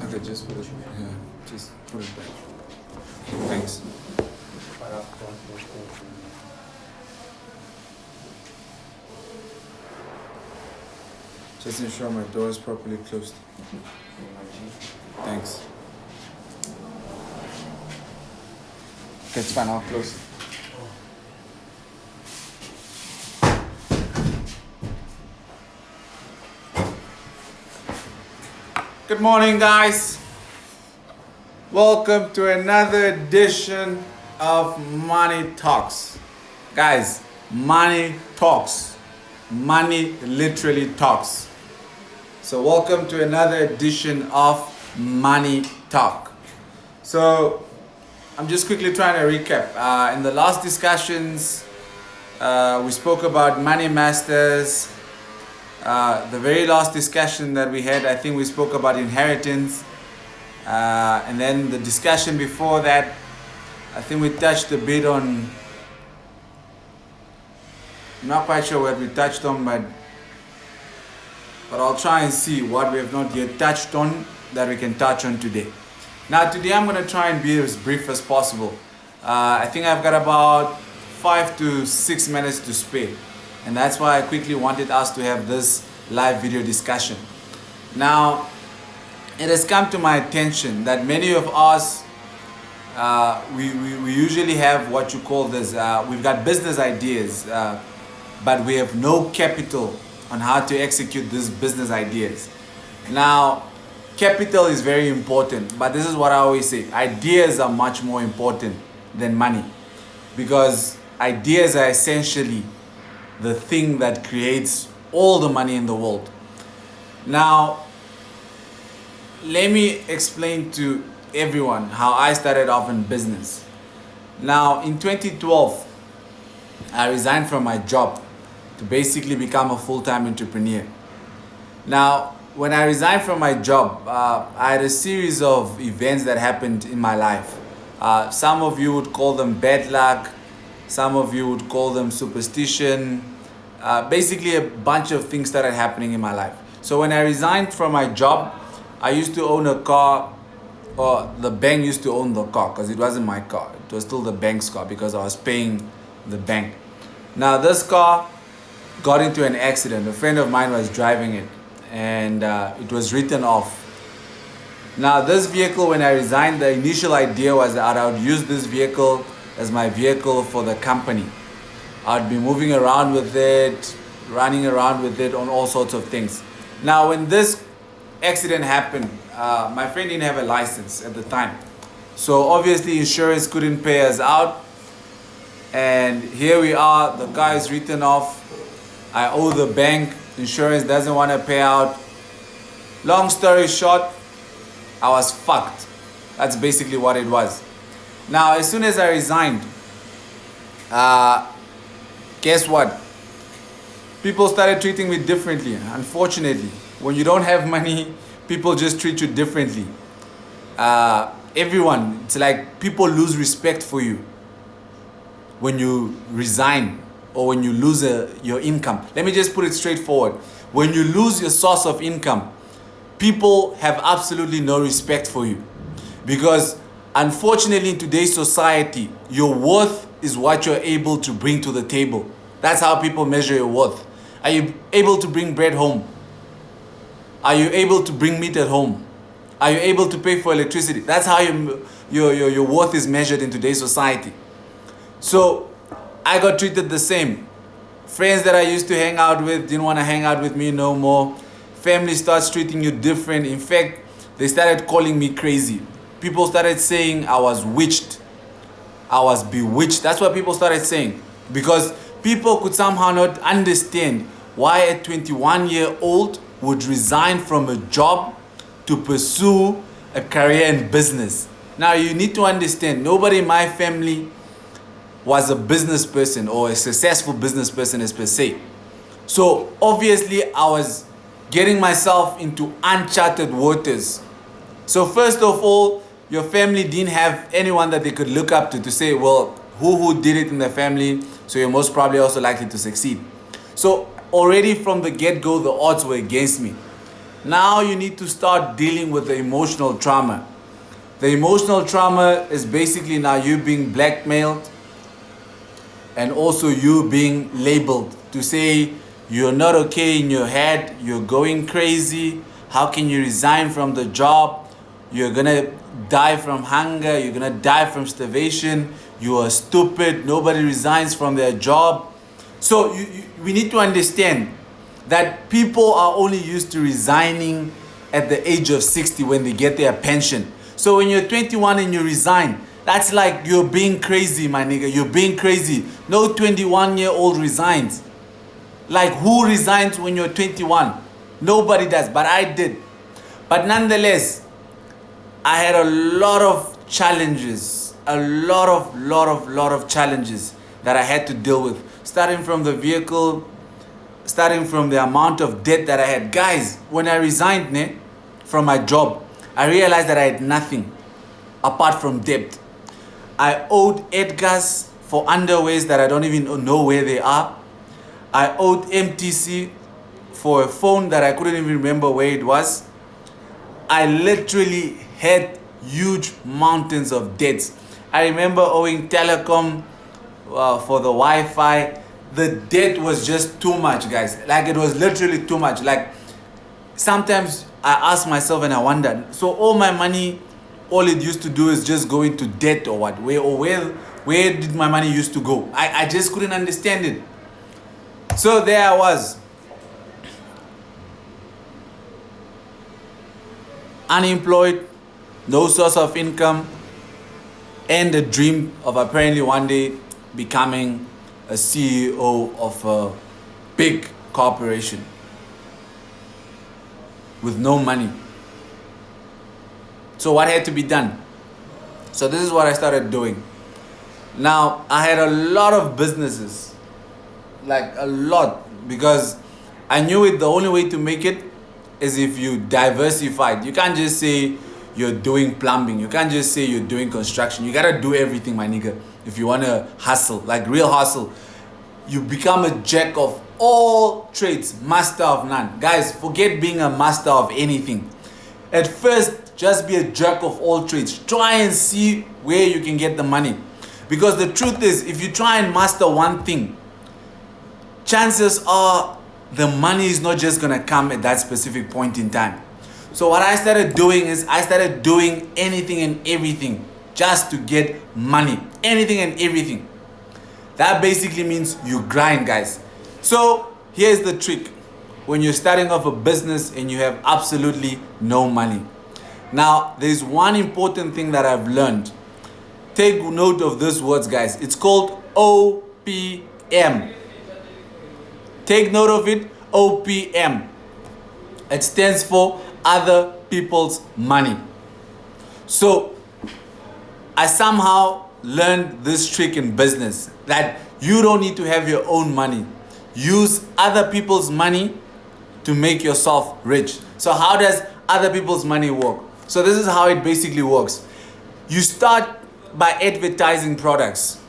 Okay, just put it. Yeah, just put it back. Thanks. Just ensure my door is properly closed. Thanks. Okay, it's fine. I'll close it. Good morning, guys. Welcome to another edition of Money Talks. Guys, money talks. Money literally talks. So welcome to another edition of Money Talk. So I'm just quickly trying to recap. In the last discussions, we spoke about money masters. The very last discussion that we had, I think we spoke about inheritance. And then the discussion before that, I think we touched a bit on, I'm not quite sure what we touched on, but I'll try and see what we have not yet touched on that we can touch on today. Now today I'm going to try and be as brief as possible. I think I've got about 5 to 6 minutes to spare. And that's why I quickly wanted us to have this live video discussion. Now, it has come to my attention that many of us, we usually have what you call this, we've got business ideas, but we have no capital on how to execute these business ideas. Now, capital is very important, but this is what I always say, ideas are much more important than money, because ideas are essentially the thing that creates all the money in the world. Now, let me explain to everyone how I started off in business. Now, in 2012, I resigned from my job to basically become a full-time entrepreneur. Now, when I resigned from my job, I had a series of events that happened in my life. Some of you would call them bad luck. Some of you would call them superstition. Basically, a bunch of things started happening in my life. So when I resigned from my job, I used to own a car, or the bank used to own the car because it wasn't my car. It was still the bank's car because I was paying the bank. Now this car got into an accident. A friend of mine was driving it and it was written off. Now this vehicle, when I resigned, the initial idea was that I would use this vehicle as my vehicle for the company. I'd be moving around with it, running around with it on all sorts of things. Now when this accident happened, my friend didn't have a license at the time. So obviously insurance couldn't pay us out. And here we are, the car is written off. I owe the bank, insurance doesn't want to pay out. Long story short, I was fucked. That's basically what it was. Now, as soon as I resigned, guess what? People started treating me differently, unfortunately. When you don't have money, people just treat you differently. Everyone, it's like people lose respect for you when you resign or when you lose your income. Let me just put it straightforward. When you lose your source of income, people have absolutely no respect for you, because unfortunately, in today's society, your worth is what you're able to bring to the table. That's how people measure your worth. Are you able to bring bread home? Are you able to bring meat at home? Are you able to pay for electricity? That's how your worth is measured in today's society. So I got treated the same. Friends that I used to hang out with didn't want to hang out with me no more. Family starts treating you different. In fact, they started calling me crazy. People started saying I was witched. I was bewitched. That's what people started saying. Because people could somehow not understand why a 21-year-old would resign from a job to pursue a career in business. Now you need to understand, nobody in my family was a business person or a successful business person as per se. So obviously I was getting myself into uncharted waters. So first of all, your family didn't have anyone that they could look up to say, well, who did it in the family, so you're most probably also likely to succeed. So already from the get-go, the odds were against me. Now you need to start dealing with the emotional trauma. The emotional trauma is basically now you being blackmailed and also you being labeled to say you're not okay in your head, you're going crazy, how can you resign from the job, you're gonna die from hunger, you're gonna die from starvation, you are stupid, nobody resigns from their job. So we need to understand that people are only used to resigning at the age of 60 when they get their pension. So when you're 21 and you resign, that's like you're being crazy, my nigga. You're being crazy. No 21-year-old resigns. Like, who resigns when you're 21? Nobody does, but I did. But nonetheless, I had a lot of challenges, a lot of challenges that I had to deal with. Starting from the vehicle, starting from the amount of debt that I had. Guys, when I resigned from my job, I realized that I had nothing apart from debt. I owed Edgar's for underwears that I don't even know where they are. I owed MTC for a phone that I couldn't even remember where it was. I literally had huge mountains of debts. I remember owing Telecom for the Wi-Fi. The debt was just too much, guys. Like, it was literally too much. Like, sometimes I ask myself and I wonder, so all my money, all it used to do is just go into debt or what? Where did my money used to go? I just couldn't understand it. So there I was, unemployed, no source of income, and the dream of apparently one day becoming a CEO of a big corporation with no money. So what had to be done? So this is what I started doing. Now, I had a lot of businesses, like a lot, because I knew it, the only way to make it is if you diversified. You can't just say you're doing plumbing. You can't just say you're doing construction. You gotta do everything, my nigga, if you wanna hustle, like real hustle. You become a jack of all trades, master of none. Guys, forget being a master of anything. At first, just be a jack of all trades. Try and see where you can get the money. Because the truth is, if you try and master one thing, chances are the money is not just gonna come at that specific point in time. So what I started doing is I started doing anything and everything just to get money. Anything and everything. That basically means you grind, guys. So here's the trick. When you're starting off a business and you have absolutely no money. Now, there's one important thing that I've learned. Take note of these words, guys. It's called OPM. Take note of it, OPM. It stands for other people's money. So, I somehow learned this trick in business, that you don't need to have your own money. Use other people's money to make yourself rich. So how does other people's money work? So this is how it basically works. You start by advertising products.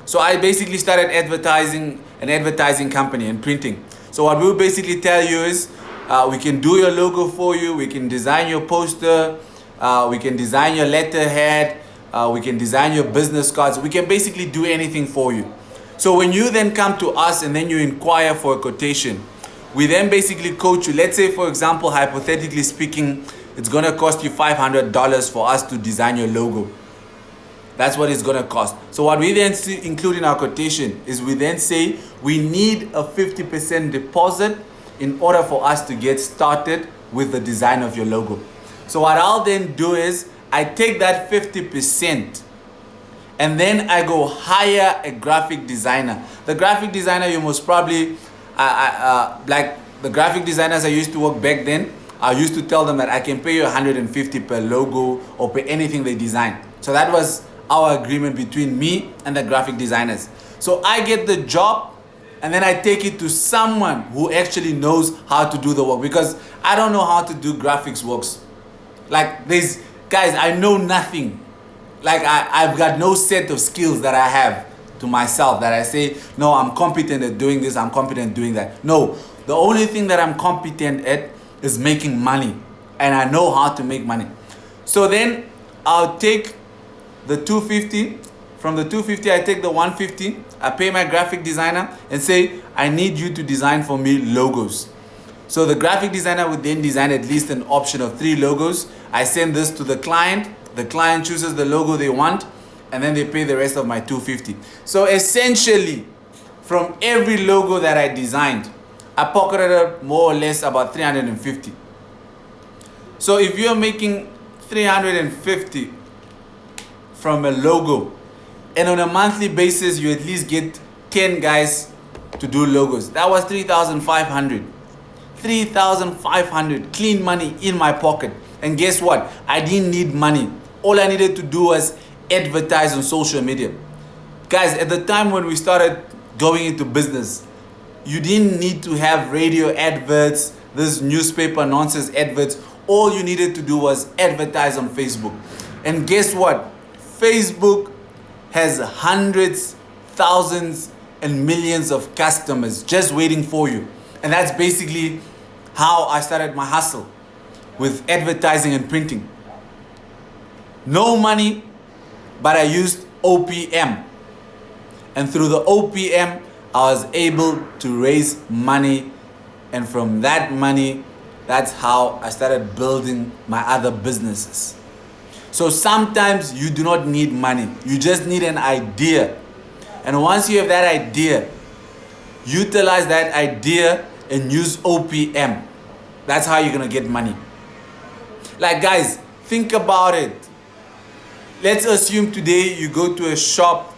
So I basically started advertising an advertising company and printing. So what we'll basically tell you is we can do your logo for you, we can design your poster, we can design your letterhead, we can design your business cards, we can basically do anything for you. So when you then come to us and then you inquire for a quotation, we then basically coach you. Let's say, for example, hypothetically speaking, it's going to cost you $500 for us to design your logo. That's what it's going to cost. So what we then include in our quotation is we then say we need a 50% deposit in order for us to get started with the design of your logo. So what I'll then do is I take that 50% and then I go hire a graphic designer. The graphic designer, you most probably, like the graphic designers I used to work back then, I used to tell them that I can pay you 150 per logo or pay anything they design. So that was our agreement between me and the graphic designers. So I get the job and then I take it to someone who actually knows how to do the work, because I don't know how to do graphics works. Like these guys, I know nothing. Like I've got no set of skills that I have to myself that I say, no, I'm competent at doing this, I'm competent at doing that. No, the only thing that I'm competent at is making money, and I know how to make money. So then I'll take the 250. From the 250, I take the 150. I pay my graphic designer and say, I need you to design for me logos. So the graphic designer would then design at least an option of 3 logos. I send this to the client. The client chooses the logo they want, and then they pay the rest of my 250. So essentially, from every logo that I designed, I pocketed more or less about 350. So if you're making 350 from a logo, and on a monthly basis you at least get 10 guys to do logos, that was 3,500. 3,500 clean money in my pocket. And guess what? I didn't need money. All I needed to do was advertise on social media. Guys, at the time when we started going into business, you didn't need to have radio adverts, this newspaper nonsense adverts. All you needed to do was advertise on Facebook. And guess what? Facebook has hundreds, thousands, and millions of customers just waiting for you. And that's basically how I started my hustle, with advertising and printing. No money, but I used OPM. And through the OPM, I was able to raise money. And from that money, that's how I started building my other businesses. So sometimes you do not need money. You just need an idea. And once you have that idea, utilize that idea and use OPM. That's how you're going to get money. Like, guys, think about it. Let's assume today you go to a shop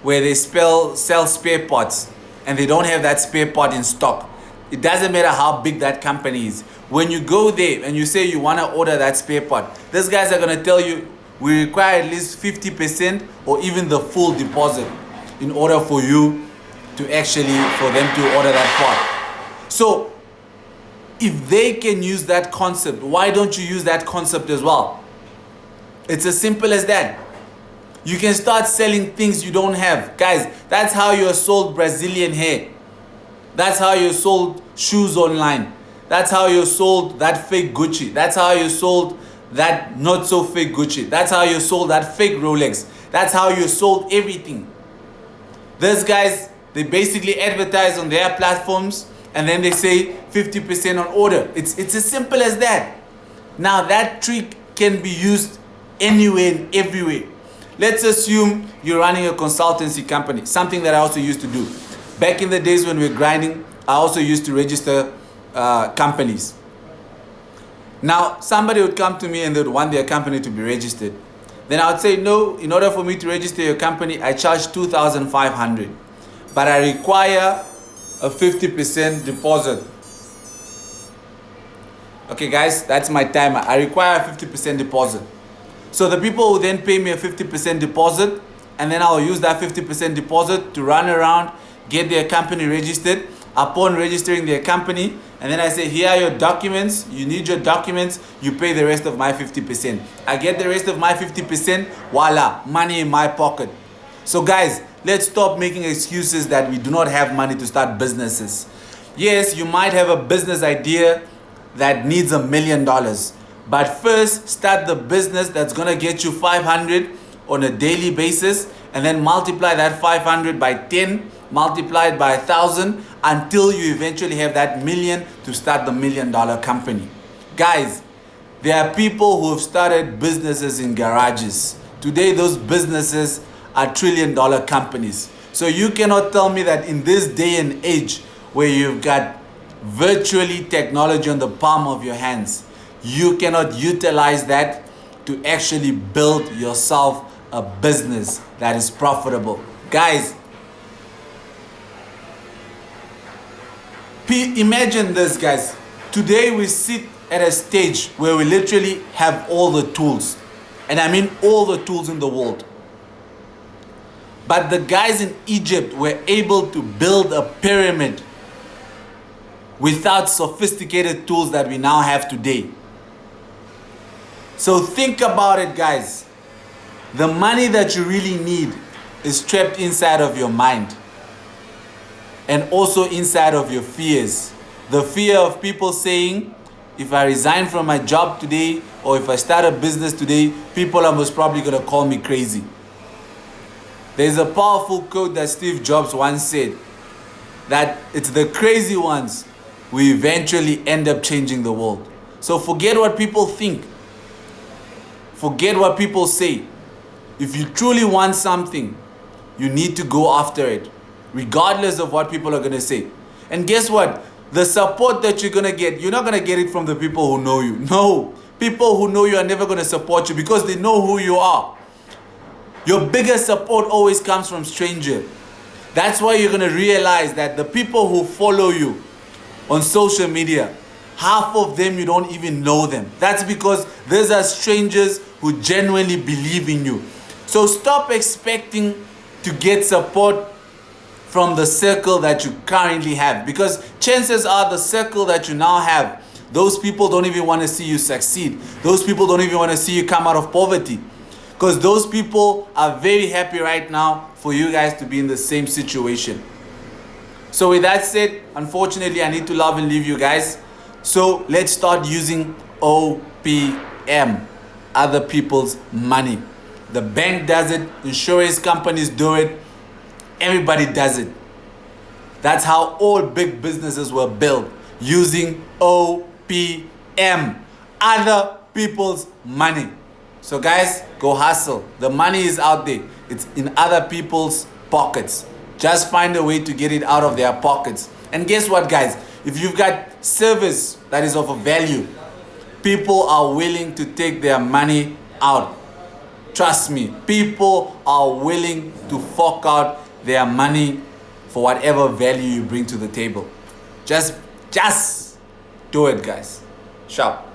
where they sell spare parts and they don't have that spare part in stock. It doesn't matter how big that company is. When you go there and you say you want to order that spare part, these guys are going to tell you, we require at least 50% or even the full deposit in order for you to for them to order that part. So if they can use that concept, why don't you use that concept as well? It's as simple as that. You can start selling things you don't have. Guys, that's how you're sold Brazilian hair. That's how you're sold shoes online. That's how you're sold that fake Gucci. That's how you're sold that not so fake Gucci. That's how you're sold that fake Rolex. That's how you're sold everything. These guys, they basically advertise on their platforms and then they say 50% on order. It's as simple as that. Now that trick can be used anywhere and everywhere. Let's assume you're running a consultancy company, something that I also used to do. Back in the days when we were grinding, I also used to register companies. Now, somebody would come to me and they would want their company to be registered. Then I would say, no, in order for me to register your company, I charge 2,500. But I require a 50% deposit. Okay, guys, that's my timer. I require a 50% deposit. So the people will then pay me a 50% deposit, and then I'll use that 50% deposit to run around, get their company registered. Upon registering their company, and then I say, here are your documents, you need your documents, you pay the rest of my 50%. I get the rest of my 50%, voila, money in my pocket. So guys, let's stop making excuses that we do not have money to start businesses. Yes, you might have a business idea that needs $1 million, but first start the business that's gonna get you 500 on a daily basis, and then multiply that 500 by 10, multiply it by 1,000, until you eventually have that million to start the $1 million company. Guys, there are people who have started businesses in garages. Today, those businesses are $1 trillion companies. So you cannot tell me that in this day and age where you've got virtually technology on the palm of your hands, you cannot utilize that to actually build yourself a business that is profitable. Guys, imagine this, guys. Today we sit at a stage where we literally have all the tools. And I mean all the tools in the world. But the guys in Egypt were able to build a pyramid without sophisticated tools that we now have today. So think about it, guys. The money that you really need is trapped inside of your mind. And also inside of your fears. The fear of people saying if I resign from my job today or if I start a business today, people are most probably going to call me crazy. There's a powerful quote that Steve Jobs once said, that it's the crazy ones who eventually end up changing the world. So forget what people think. Forget what people say. If you truly want something, you need to go after it, regardless of what people are going to say. And guess what? The support that you're going to get, you're not going to get it from the people who know you. No. People who know you are never going to support you because they know who you are. Your biggest support always comes from strangers. That's why you're going to realize that the people who follow you on social media, half of them you don't even know them. That's because these are strangers who genuinely believe in you. So stop expecting to get support from the circle that you currently have, because chances are the circle that you now have, those people don't even want to see you succeed. Those people don't even want to see you come out of poverty, because those people are very happy right now for you guys to be in the same situation. So with that said, unfortunately I need to love and leave you guys. So let's start using OPM, other people's money. The bank does it, insurance companies do it, everybody does it. That's how all big businesses were built, using OPM, other people's money. So guys, go hustle. The money is out there. It's in other people's pockets. Just find a way to get it out of their pockets. And guess what, guys? If you've got service that is of a value, people are willing to take their money out. Trust me, people are willing to fork out their money for whatever value you bring to the table. Just do it, guys. Sharp.